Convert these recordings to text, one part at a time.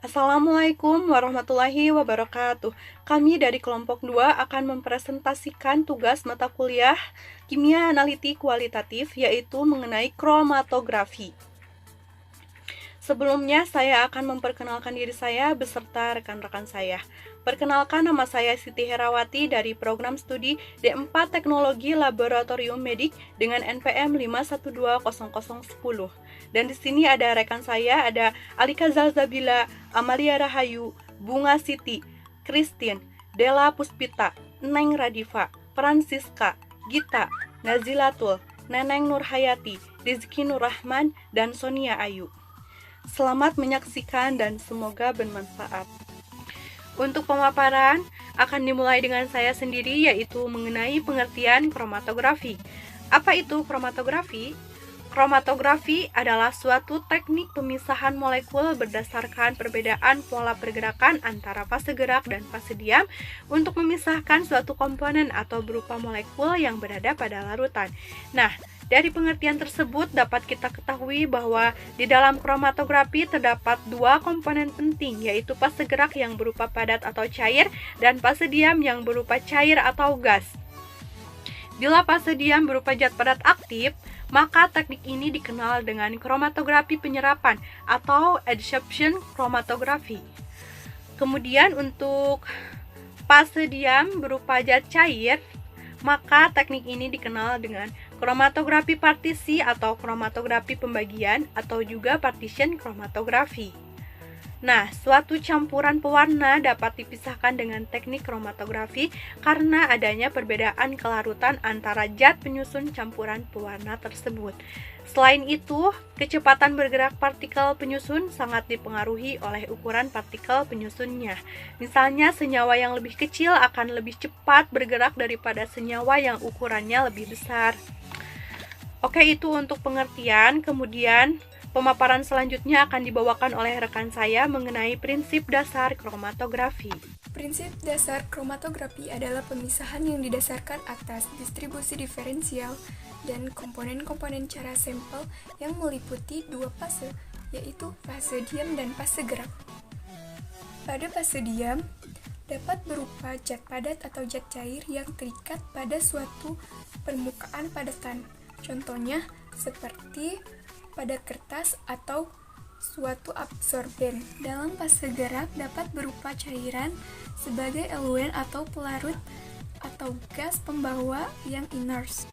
Assalamualaikum warahmatullahi wabarakatuh. Kami dari kelompok 2 akan mempresentasikan tugas mata kuliah Kimia Analitik Kualitatif, yaitu mengenai kromatografi. Sebelumnya, saya akan memperkenalkan diri saya beserta rekan-rekan saya. Perkenalkan, nama saya Siti Herawati dari program studi D4 Teknologi Laboratorium Medik dengan NPM 5120010. Dan di sini ada rekan saya, ada Alika Zalzabila, Amalia Rahayu, Bunga Siti, Christine, Della Puspita, Neng Radifa, Francisca, Gita, Nazilatul, Neneng Nurhayati, Rizky Nurrahman, dan Sonia Ayu. Selamat menyaksikan dan semoga bermanfaat. Untuk pemaparan akan dimulai dengan saya sendiri, yaitu mengenai pengertian kromatografi. Apa itu kromatografi? Kromatografi adalah suatu teknik pemisahan molekul berdasarkan perbedaan pola pergerakan antara fase gerak dan fase diam untuk memisahkan suatu komponen atau berupa molekul yang berada pada larutan. Nah, dari pengertian tersebut dapat kita ketahui bahwa di dalam kromatografi terdapat dua komponen penting, yaitu fase gerak yang berupa padat atau cair dan fase diam yang berupa cair atau gas. Bila fase diam berupa zat padat aktif, maka teknik ini dikenal dengan kromatografi penyerapan atau adsorption chromatography. Kemudian untuk fase diam berupa zat cair, maka teknik ini dikenal dengan kromatografi partisi atau kromatografi pembagian atau juga partition chromatography. Nah, suatu campuran pewarna dapat dipisahkan dengan teknik kromatografi karena adanya perbedaan kelarutan antara zat penyusun campuran pewarna tersebut. Selain itu, kecepatan bergerak partikel penyusun sangat dipengaruhi oleh ukuran partikel penyusunnya. Misalnya, senyawa yang lebih kecil akan lebih cepat bergerak daripada senyawa yang ukurannya lebih besar. Oke, itu untuk pengertian. Kemudian, pemaparan selanjutnya akan dibawakan oleh rekan saya mengenai prinsip dasar kromatografi. Prinsip dasar kromatografi adalah pemisahan yang didasarkan atas distribusi diferensial dan komponen-komponen cara sampel yang meliputi dua fase, yaitu fase diam dan fase gerak. Pada fase diam, dapat berupa zat padat atau zat cair yang terikat pada suatu permukaan padatan. Contohnya seperti pada kertas atau suatu absorben. Dalam fase gerak dapat berupa cairan sebagai eluen atau pelarut atau gas pembawa yang inert.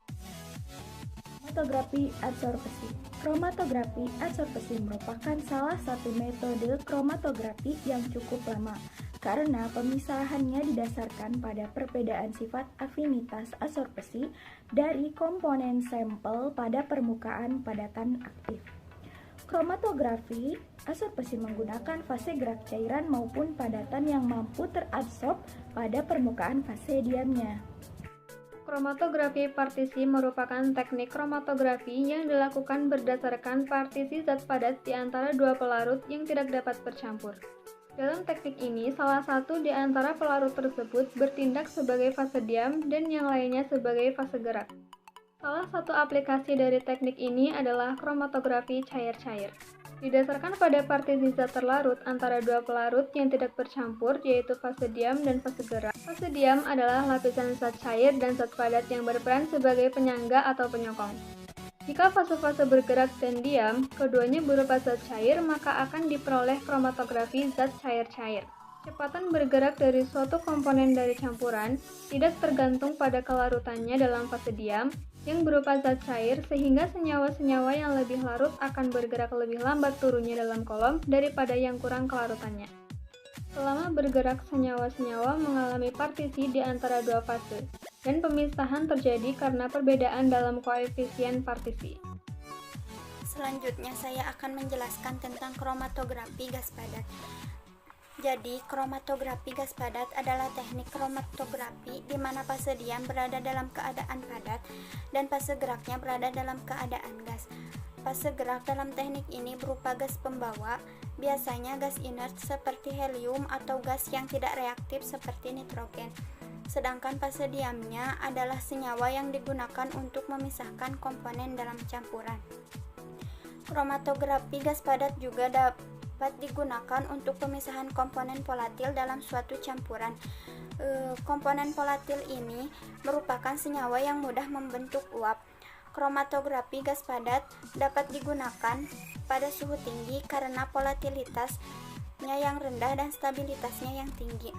Kromatografi adsorpsi. Kromatografi adsorpsi merupakan salah satu metode kromatografi yang cukup lama karena pemisahannya didasarkan pada perbedaan sifat afinitas adsorpsi dari komponen sampel pada permukaan padatan aktif. Kromatografi adsorpsi menggunakan fase gerak cairan maupun padatan yang mampu terabsorb pada permukaan fase diamnya. Kromatografi partisi merupakan teknik kromatografi yang dilakukan berdasarkan partisi zat padat di antara dua pelarut yang tidak dapat bercampur. Dalam teknik ini, salah satu di antara pelarut tersebut bertindak sebagai fase diam dan yang lainnya sebagai fase gerak. Salah satu aplikasi dari teknik ini adalah kromatografi cair-cair. Didasarkan pada partisi zat terlarut antara dua pelarut yang tidak bercampur, yaitu fase diam dan fase gerak. Fase diam adalah lapisan zat cair dan zat padat yang berperan sebagai penyangga atau penyokong. Jika fase-fase bergerak dan diam, keduanya berupa zat cair, maka akan diperoleh kromatografi zat cair-cair. Kecepatan bergerak dari suatu komponen dari campuran tidak tergantung pada kelarutannya dalam fase diam, yang berupa zat cair, sehingga senyawa-senyawa yang lebih larut akan bergerak lebih lambat turunnya dalam kolom daripada yang kurang kelarutannya. Selama bergerak, senyawa-senyawa mengalami partisi di antara dua fase, dan pemisahan terjadi karena perbedaan dalam koefisien partisi. Selanjutnya saya akan menjelaskan tentang kromatografi gas padat. Jadi, kromatografi gas padat adalah teknik kromatografi di mana fase diam berada dalam keadaan padat dan fase geraknya berada dalam keadaan gas. Fase gerak dalam teknik ini berupa gas pembawa, biasanya gas inert seperti helium atau gas yang tidak reaktif seperti nitrogen. Sedangkan fase diamnya adalah senyawa yang digunakan untuk memisahkan komponen dalam campuran. Kromatografi gas padat juga dapat digunakan untuk pemisahan komponen volatil dalam suatu campuran. Komponen volatil ini merupakan senyawa yang mudah membentuk uap. Kromatografi gas padat dapat digunakan pada suhu tinggi karena volatilitasnya yang rendah dan stabilitasnya yang tinggi.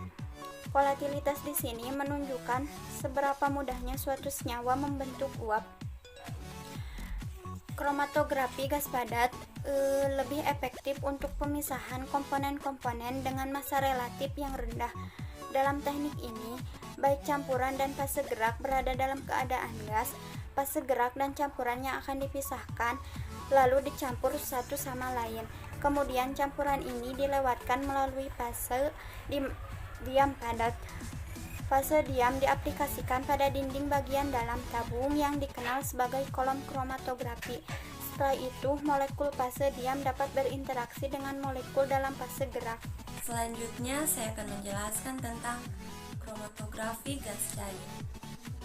Volatilitas di sini menunjukkan seberapa mudahnya suatu senyawa membentuk uap. Kromatografi gas padat lebih efektif untuk pemisahan komponen-komponen dengan massa relatif yang rendah. Dalam teknik ini, baik campuran dan fase gerak berada dalam keadaan gas. Fase gerak dan campurannya akan dipisahkan, lalu dicampur satu sama lain. Kemudian campuran ini dilewatkan melalui fase diam padat. Fase diam diaplikasikan pada dinding bagian dalam tabung yang dikenal sebagai kolom kromatografi. Setelah itu, molekul fase diam dapat berinteraksi dengan molekul dalam fase gerak. Selanjutnya, saya akan menjelaskan tentang kromatografi gas cair.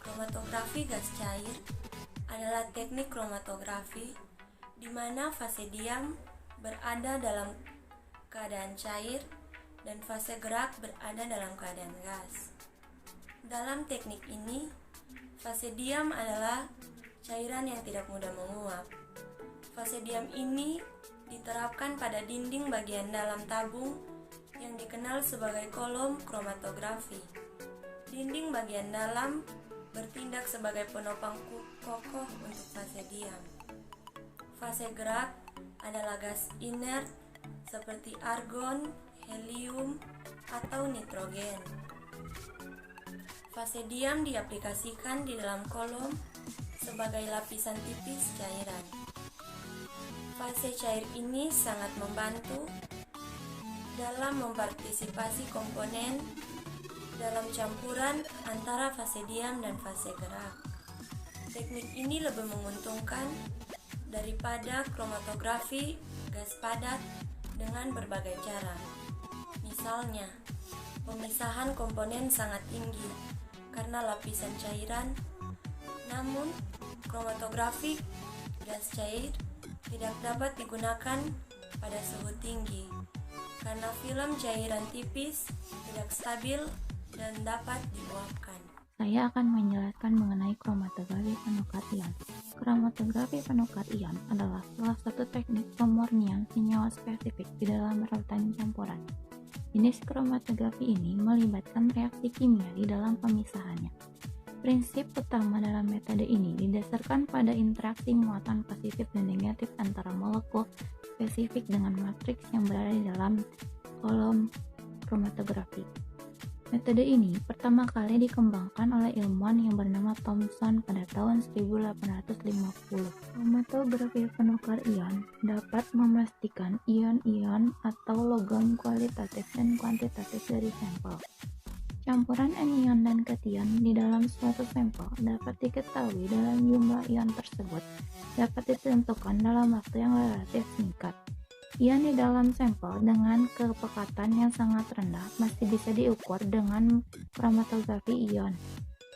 Kromatografi gas cair adalah teknik kromatografi di mana fase diam berada dalam keadaan cair dan fase gerak berada dalam keadaan gas. Dalam teknik ini, fase diam adalah cairan yang tidak mudah menguap. Fase diam ini diterapkan pada dinding bagian dalam tabung yang dikenal sebagai kolom kromatografi. Dinding bagian dalam bertindak sebagai penopang kokoh untuk fase diam. Fase gerak adalah gas inert seperti argon, helium, atau nitrogen. Fase diam diaplikasikan di dalam kolom sebagai lapisan tipis cairan. Fase cair ini sangat membantu dalam mempartisipasi komponen dalam campuran antara fase diam dan fase gerak. Teknik ini lebih menguntungkan daripada kromatografi gas padat dengan berbagai cara. Misalnya, pemisahan komponen sangat tinggi karena lapisan cairan, namun kromatografi gas cair tidak dapat digunakan pada suhu tinggi karena film cairan tipis tidak stabil dan dapat diuapkan. Saya akan menjelaskan mengenai kromatografi penukar ion. Kromatografi penukar ion adalah salah satu teknik pemurnian senyawa spesifik di dalam rautan campuran. Jenis kromatografi ini melibatkan reaksi kimia di dalam pemisahannya. Prinsip utama dalam metode ini didasarkan pada interaksi muatan positif dan negatif antara molekul spesifik dengan matriks yang berada di dalam kolom kromatografi. Metode ini pertama kali dikembangkan oleh ilmuwan yang bernama Thomson pada tahun 1850. Kromatografi penukar ion dapat memastikan ion-ion atau logam kualitatif dan kuantitatif dari sampel. Campuran anion dan kation di dalam suatu sampel dapat diketahui dalam jumlah ion tersebut dapat ditentukan dalam waktu yang relatif singkat. Ion di dalam sampel dengan kepekatan yang sangat rendah masih bisa diukur dengan kromatografi ion.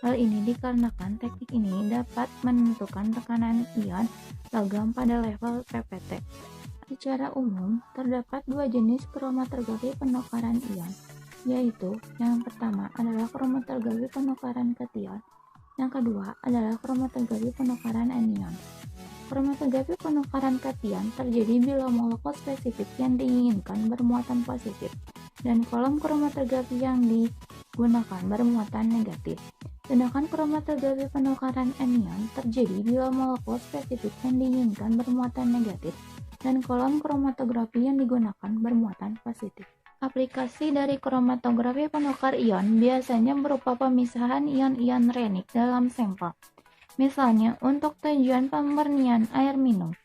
Hal ini dikarenakan teknik ini dapat menentukan tekanan ion logam pada level PPT. Secara umum, terdapat dua jenis kromatografi penukaran ion, yaitu yang pertama adalah kromatografi penukaran kation, yang kedua adalah kromatografi penukaran anion. Kromatografi penukaran kation terjadi bila molekul spesifik yang diinginkan bermuatan positif dan kolom kromatografi yang digunakan bermuatan negatif. Sedangkan kromatografi penukaran anion terjadi bila molekul spesifik yang diinginkan bermuatan negatif dan kolom kromatografi yang digunakan bermuatan positif. Aplikasi dari kromatografi penukar ion biasanya berupa pemisahan ion-ion renik dalam sampel. Misalnya, untuk tujuan pemurnian air minum.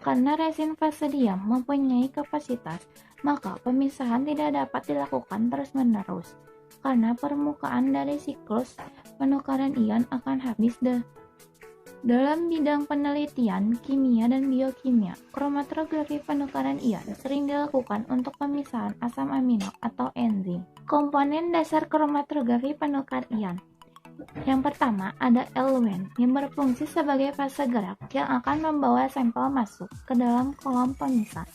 Karena resin fase diam mempunyai kapasitas, maka pemisahan tidak dapat dilakukan terus-menerus. Karena permukaan dari siklus penukaran ion akan habis dalam bidang penelitian kimia dan biokimia, kromatografi penukaran ion sering dilakukan untuk pemisahan asam amino atau enzim. Komponen dasar kromatografi penukar ion. Yang pertama ada elemen yang berfungsi sebagai fase gerak yang akan membawa sampel masuk ke dalam kolom pemisah.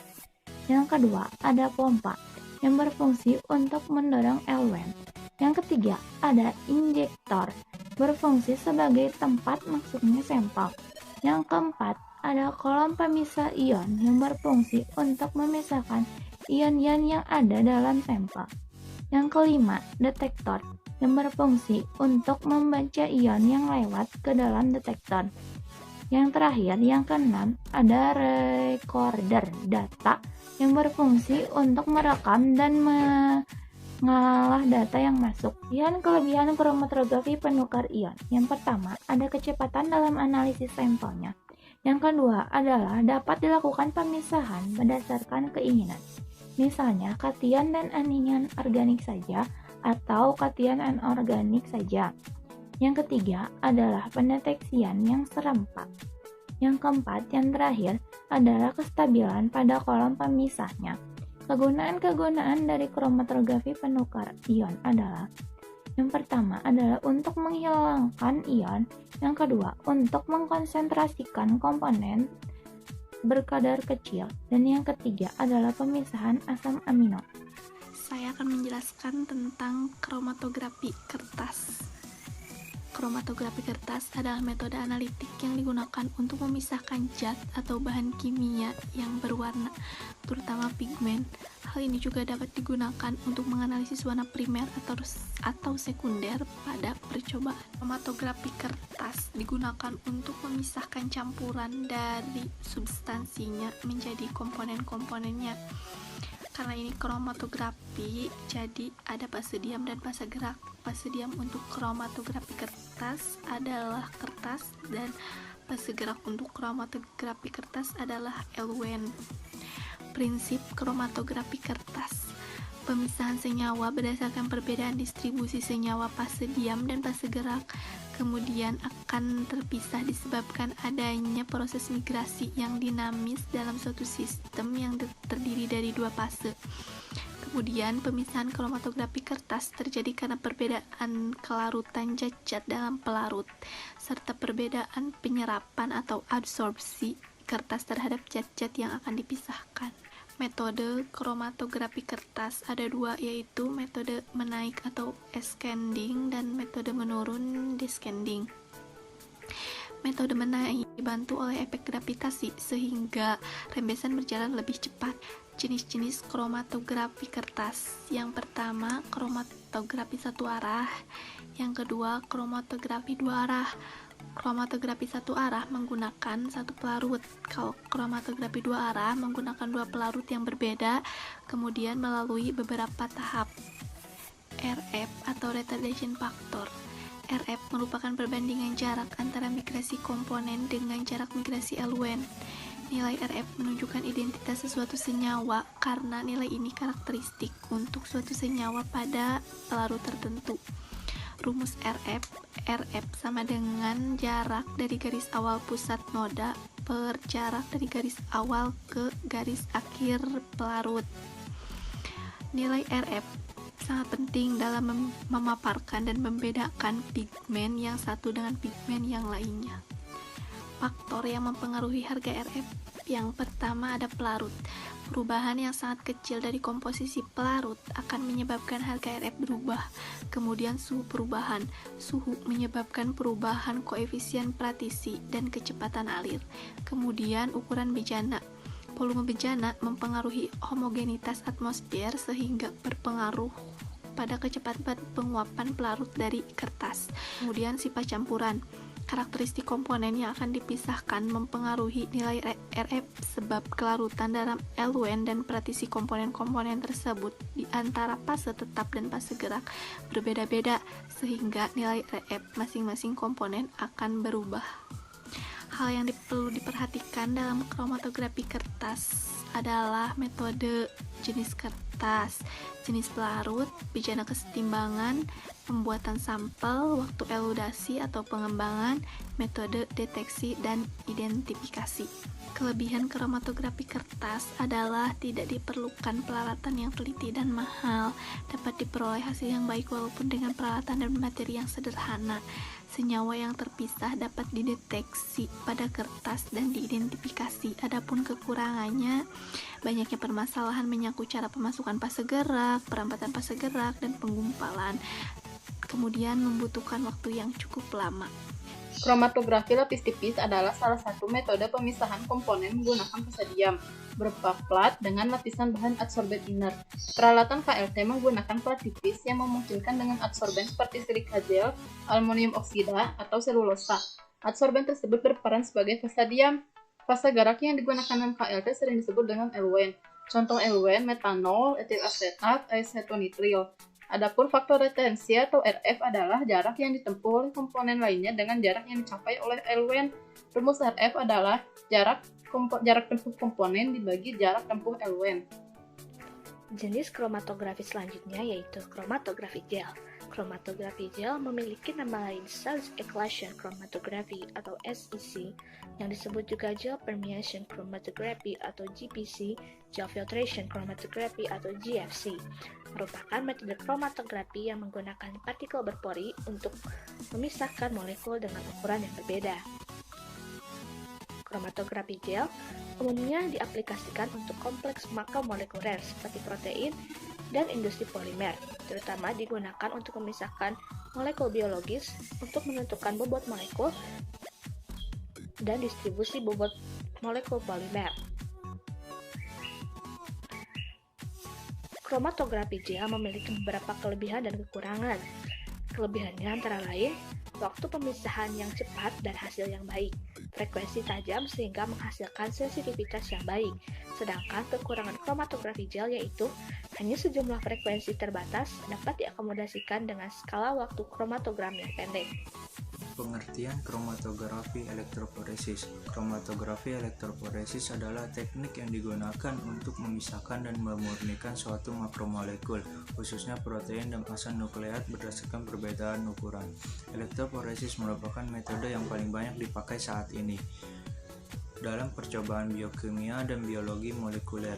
Yang kedua, ada pompa yang berfungsi untuk mendorong eluen. Yang ketiga, ada injektor berfungsi sebagai tempat masuknya sampel. Yang keempat, ada kolom pemisah ion yang berfungsi untuk memisahkan ion-ion yang ada dalam sampel. Yang kelima, detektor yang berfungsi untuk membaca ion yang lewat ke dalam detektor. Yang terakhir, yang keenam, ada recorder data yang berfungsi untuk merekam dan mengolah data yang masuk. Kelebihan kromatografi penukar ion. Yang pertama, ada kecepatan dalam analisis sampelnya. Yang kedua adalah dapat dilakukan pemisahan berdasarkan keinginan. Misalnya, kation dan anion organik saja atau kation anorganik saja. Yang ketiga adalah pendeteksian yang serempak. Yang keempat, yang terakhir adalah kestabilan pada kolom pemisahnya. Kegunaan-kegunaan dari kromatografi penukar ion adalah: yang pertama adalah untuk menghilangkan ion, yang kedua untuk mengkonsentrasikan komponen berkadar kecil, dan yang ketiga adalah pemisahan asam amino. Saya akan menjelaskan tentang kromatografi kertas. Kromatografi kertas adalah metode analitik yang digunakan untuk memisahkan zat atau bahan kimia yang berwarna, terutama pigmen. Hal ini juga dapat digunakan untuk menganalisis warna primer atau sekunder pada percobaan. Kromatografi kertas digunakan untuk memisahkan campuran dari substansinya menjadi komponen-komponennya. Karena ini kromatografi, jadi ada fase diam dan fase gerak. Fase diam untuk kromatografi kertas adalah kertas, dan fase gerak untuk kromatografi kertas adalah eluen. Prinsip kromatografi kertas: pemisahan senyawa berdasarkan perbedaan distribusi senyawa fase diam dan fase gerak, kemudian akan terpisah disebabkan adanya proses migrasi yang dinamis dalam suatu sistem yang terdiri dari dua fase. Kemudian pemisahan kromatografi kertas terjadi karena perbedaan kelarutan zat-zat dalam pelarut, serta perbedaan penyerapan atau absorpsi kertas terhadap zat-zat yang akan dipisahkan. Metode kromatografi kertas ada dua, yaitu metode menaik atau ascending dan metode menurun descending. Metode menaik dibantu oleh efek gravitasi sehingga rembesan berjalan lebih cepat. Jenis-jenis kromatografi kertas: yang pertama, kromatografi satu arah; yang kedua, kromatografi dua arah. Kromatografi satu arah menggunakan satu pelarut. Kalau kromatografi dua arah menggunakan dua pelarut yang berbeda, kemudian melalui beberapa tahap. RF atau retardation factor. RF merupakan perbandingan jarak antara migrasi komponen dengan jarak migrasi eluen. Nilai RF menunjukkan identitas sesuatu senyawa karena nilai ini karakteristik untuk suatu senyawa pada pelarut tertentu. Rumus RF sama dengan jarak dari garis awal pusat noda per jarak dari garis awal ke garis akhir pelarut. Nilai RF sangat penting dalam memaparkan dan membedakan pigmen yang satu dengan pigmen yang lainnya. Faktor yang mempengaruhi harga RF: yang pertama ada pelarut. Perubahan yang sangat kecil dari komposisi pelarut akan menyebabkan harga RF berubah. Kemudian suhu perubahan. Suhu menyebabkan perubahan koefisien partisi dan kecepatan alir. Kemudian ukuran bejana. Volume bejana mempengaruhi homogenitas atmosfer sehingga berpengaruh pada kecepatan penguapan pelarut dari kertas. Kemudian sifat campuran. Karakteristik komponen yang akan dipisahkan mempengaruhi nilai RF sebab kelarutan dalam eluen dan partisi komponen-komponen tersebut di antara fase tetap dan fase gerak berbeda-beda sehingga nilai RF masing-masing komponen akan berubah. Hal yang perlu diperhatikan dalam kromatografi kertas adalah metode, jenis kertas, jenis pelarut, bejana kesetimbangan, pembuatan sampel, waktu eludasi atau pengembangan, metode deteksi dan identifikasi. Kelebihan kromatografi kertas adalah tidak diperlukan peralatan yang teliti dan mahal, dapat diperoleh hasil yang baik walaupun dengan peralatan dan materi yang sederhana. Senyawa yang terpisah dapat dideteksi pada kertas dan diidentifikasi. Adapun kekurangannya, banyaknya permasalahan menyangkut cara pemasukan fase gerak, perampatan fase gerak, dan penggumpalan, kemudian membutuhkan waktu yang cukup lama. Kromatografi lapis tipis adalah salah satu metode pemisahan komponen menggunakan fase diam, berupa plat dengan lapisan bahan adsorben inert. Peralatan KLT menggunakan plat tipis yang memungkinkan dengan adsorben seperti silika gel, aluminium oksida, atau selulosa. Adsorben tersebut berperan sebagai fase diam. Fase gerak yang digunakan dalam KLT sering disebut dengan eluen. Contoh eluen, metanol, etil asetat, acetonitril. Adapun faktor retensi atau RF adalah jarak yang ditempuh oleh komponen lainnya dengan jarak yang dicapai oleh eluen. Rumus RF adalah jarak tempuh komponen dibagi jarak tempuh eluen. Jenis kromatografi selanjutnya yaitu kromatografi gel. Kromatografi gel memiliki nama lain Surface Eclusion Chromatography atau SEC, yang disebut juga Gel Permeation Chromatography atau GPC, Gel Filtration Chromatography atau GFC, merupakan metode kromatografi yang menggunakan partikel berpori untuk memisahkan molekul dengan ukuran yang berbeda. Kromatografi gel umumnya diaplikasikan untuk kompleks makromolekuler seperti protein dan industri polimer, terutama digunakan untuk memisahkan molekul biologis untuk menentukan bobot molekul dan distribusi bobot molekul polimer. Kromatografi gel memiliki beberapa kelebihan dan kekurangan. Kelebihannya antara lain, waktu pemisahan yang cepat dan hasil yang baik, frekuensi tajam sehingga menghasilkan sensitivitas yang baik, sedangkan kekurangan kromatografi gel yaitu hanya sejumlah frekuensi terbatas dapat diakomodasikan dengan skala waktu kromatogram yang pendek. Pengertian kromatografi elektroforesis. Kromatografi elektroforesis adalah teknik yang digunakan untuk memisahkan dan memurnikan suatu makromolekul, khususnya protein dan asam nukleat berdasarkan perbedaan ukuran. Elektroforesis merupakan metode yang paling banyak dipakai saat ini dalam percobaan biokimia dan biologi molekuler.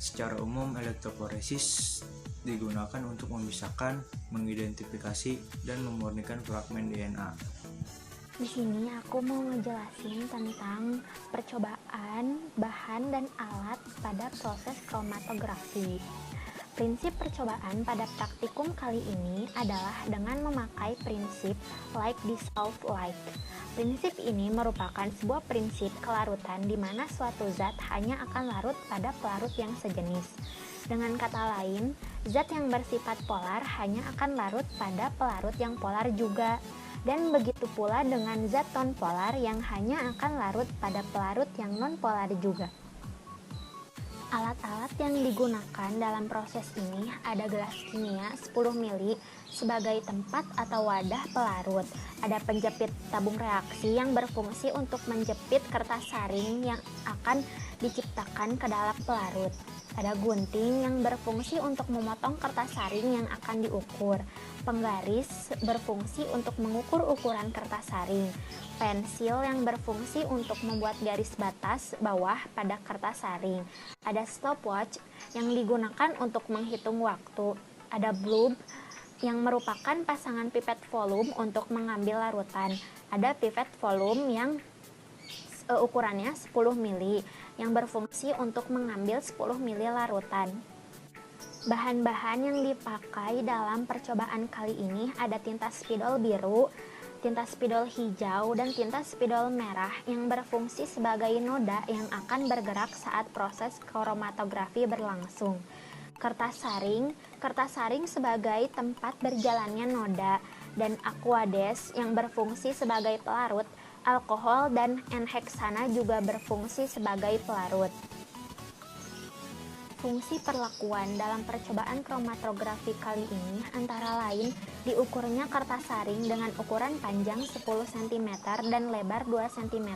Secara umum, elektroforesis digunakan untuk memisahkan, mengidentifikasi, dan memurnikan fragmen DNA. Di sini aku mau ngejelasin tentang percobaan bahan dan alat pada proses kromatografi. Prinsip percobaan pada praktikum kali ini adalah dengan memakai prinsip like dissolve like. Prinsip ini merupakan sebuah prinsip kelarutan di mana suatu zat hanya akan larut pada pelarut yang sejenis. Dengan kata lain, zat yang bersifat polar hanya akan larut pada pelarut yang polar juga. Dan begitu pula dengan zat nonpolar yang hanya akan larut pada pelarut yang nonpolar juga. Alat-alat yang digunakan dalam proses ini ada gelas kimia 10 ml sebagai tempat atau wadah pelarut. Ada penjepit tabung reaksi yang berfungsi untuk menjepit kertas saring yang akan diciptakan ke dalam pelarut. Ada gunting yang berfungsi untuk memotong kertas saring yang akan diukur. Penggaris berfungsi untuk mengukur ukuran kertas saring. Pensil yang berfungsi untuk membuat garis batas bawah pada kertas saring. Ada stopwatch yang digunakan untuk menghitung waktu. Ada bulb yang merupakan pasangan pipet volume untuk mengambil larutan. Ada pipet volume yang ukurannya 10 ml yang berfungsi untuk mengambil 10 ml larutan. Bahan-bahan yang dipakai dalam percobaan kali ini ada tinta spidol biru, tinta spidol hijau, dan tinta spidol merah yang berfungsi sebagai noda yang akan bergerak saat proses kromatografi berlangsung. Kertas saring sebagai tempat berjalannya noda, dan aquades yang berfungsi sebagai pelarut. Alkohol dan enheksana juga berfungsi sebagai pelarut. Fungsi perlakuan dalam percobaan kromatografi kali ini antara lain diukurnya kertas saring dengan ukuran panjang 10 cm dan lebar 2 cm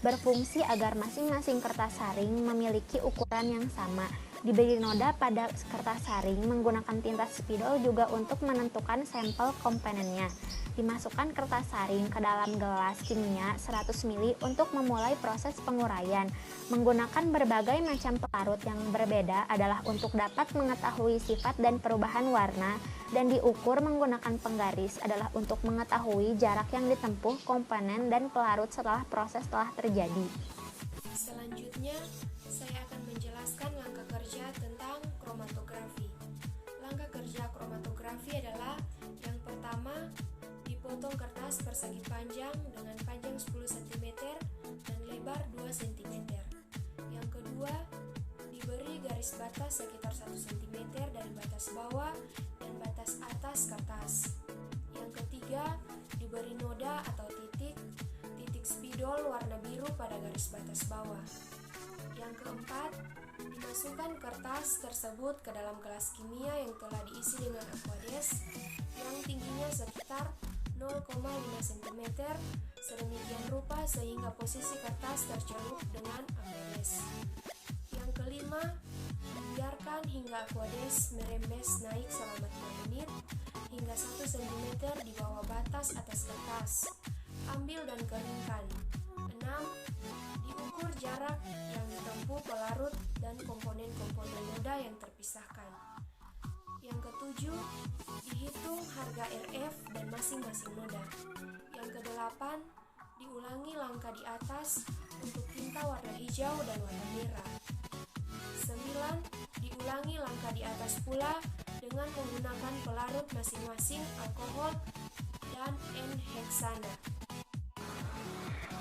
berfungsi agar masing-masing kertas saring memiliki ukuran yang sama. Diberi noda pada kertas saring menggunakan tinta spidol juga untuk menentukan sampel komponennya. Dimasukkan kertas saring ke dalam gelas kimia 100 ml untuk memulai proses penguraian. Menggunakan berbagai macam pelarut yang berbeda adalah untuk dapat mengetahui sifat dan perubahan warna, dan diukur menggunakan penggaris adalah untuk mengetahui jarak yang ditempuh komponen dan pelarut setelah proses telah terjadi. Selanjutnya, saya akan menjelaskan kerja tentang kromatografi. Langkah kerja kromatografi adalah yang pertama, dipotong kertas persegi panjang dengan panjang 10 cm dan lebar 2 cm. Yang kedua, diberi garis batas sekitar 1 cm dari batas bawah dan batas atas kertas. Yang ketiga, diberi noda atau titik spidol warna biru pada garis batas bawah. Yang keempat, dimasukkan kertas tersebut ke dalam gelas kimia yang telah diisi dengan aqueous yang tingginya sekitar 0,5 cm sedemikian rupa sehingga posisi kertas tercelup dengan aqueous. Yang kelima, biarkan hingga aqueous merembes naik selama 3 menit hingga 1 cm di bawah batas atas kertas. Ambil dan keringkan. 6. Diukur jarak yang ditempuh pelarut dan komponen-komponen noda yang terpisahkan. Yang ketujuh, dihitung harga RF dan masing-masing noda. Yang kedelapan, diulangi langkah di atas untuk tinta warna hijau dan warna merah. 9. Diulangi langkah di atas pula dengan menggunakan pelarut masing-masing alkohol dan N-heksana.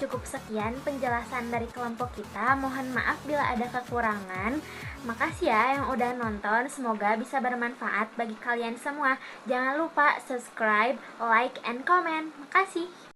Cukup sekian penjelasan dari kelompok kita. Mohon maaf bila ada kekurangan. Makasih ya yang udah nonton. Semoga bisa bermanfaat bagi kalian semua. Jangan lupa subscribe, like, and comment. Makasih.